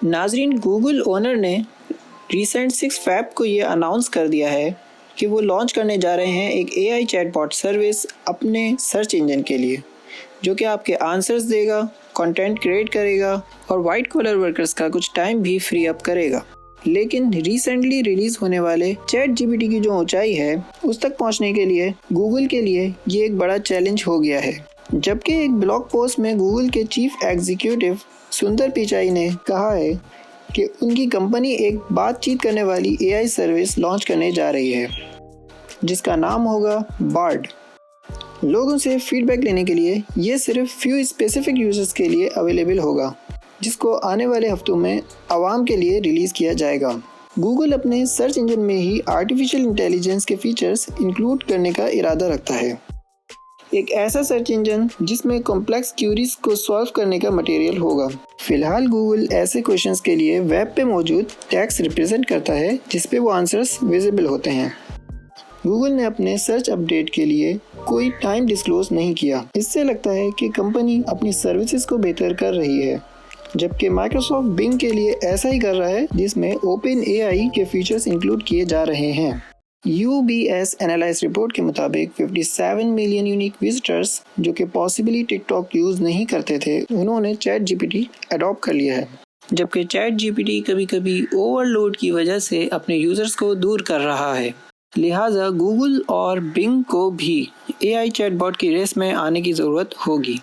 नाजरीन, Google owner ने recent 6 February को ये अनाउंस कर दिया है कि वो लॉन्च करने जा रहे हैं एक AI चैटबॉट सर्विस अपने सर्च इंजन के लिए, जो कि आपके आंसर्स देगा, कंटेंट क्रिएट करेगा और वाइट कॉलर वर्कर्स का कुछ टाइम भी फ्री अप करेगा। लेकिन रिसेंटली रिलीज होने वाले चैट GPT की जो ऊंचाई है उस तक पहुंचने के लिए गूगल के लिए ये एक बड़ा चैलेंज हो गया है। जबकि एक ब्लॉग पोस्ट में गूगल के चीफ एग्जीक्यूटिव सुंदर पिचाई ने कहा है कि उनकी कंपनी एक बातचीत करने वाली AI सर्विस लॉन्च करने जा रही है जिसका नाम होगा बार्ड। लोगों से फीडबैक लेने के लिए ये सिर्फ फ्यू स्पेसिफिक यूजर्स के लिए अवेलेबल होगा, जिसको आने वाले हफ्तों में आवाम के लिए रिलीज़ किया जाएगा। गूगल अपने सर्च इंजन में ही आर्टिफिशियल इंटेलिजेंस के फीचर्स इंक्लूड करने का इरादा रखता है। एक ऐसा सर्च इंजन जिसमें कॉम्प्लेक्स क्यूरीज को सॉल्व करने का मटेरियल होगा। फिलहाल गूगल ऐसे क्वेश्चंस के लिए वेब पे मौजूद टैग्स रिप्रेजेंट करता है जिस पे वो आंसर्स विजिबल होते हैं। गूगल ने अपने सर्च अपडेट के लिए कोई टाइम डिस्क्लोज नहीं किया। इससे लगता है कि कंपनी अपनी सर्विसेज को बेहतर कर रही है, जबकि माइक्रोसॉफ्ट बिंग के लिए ऐसा ही कर रहा है जिसमें ओपन AI के फीचर्स इंक्लूड किए जा रहे हैं। UBS एनालाइज रिपोर्ट के मुताबिक 57 मिलियन यूनिक विजिटर्स जो कि पॉसिबली टिकटॉक यूज़ नहीं करते थे, उन्होंने चैट GPT अडॉप्ट कर लिया है। जबकि चैट GPT कभी कभी ओवरलोड की वजह से अपने यूजर्स को दूर कर रहा है। लिहाजा गूगल और बिंग को भी AI चैटबॉट की रेस में आने की ज़रूरत होगी।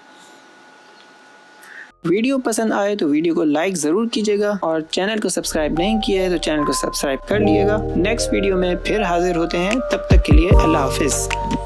वीडियो पसंद आए तो वीडियो को लाइक ज़रूर कीजिएगा और चैनल को सब्सक्राइब नहीं किया है तो चैनल को सब्सक्राइब कर लीजिएगा। नेक्स्ट वीडियो में फिर हाजिर होते हैं, तब तक के लिए अल्लाह हाफिज़।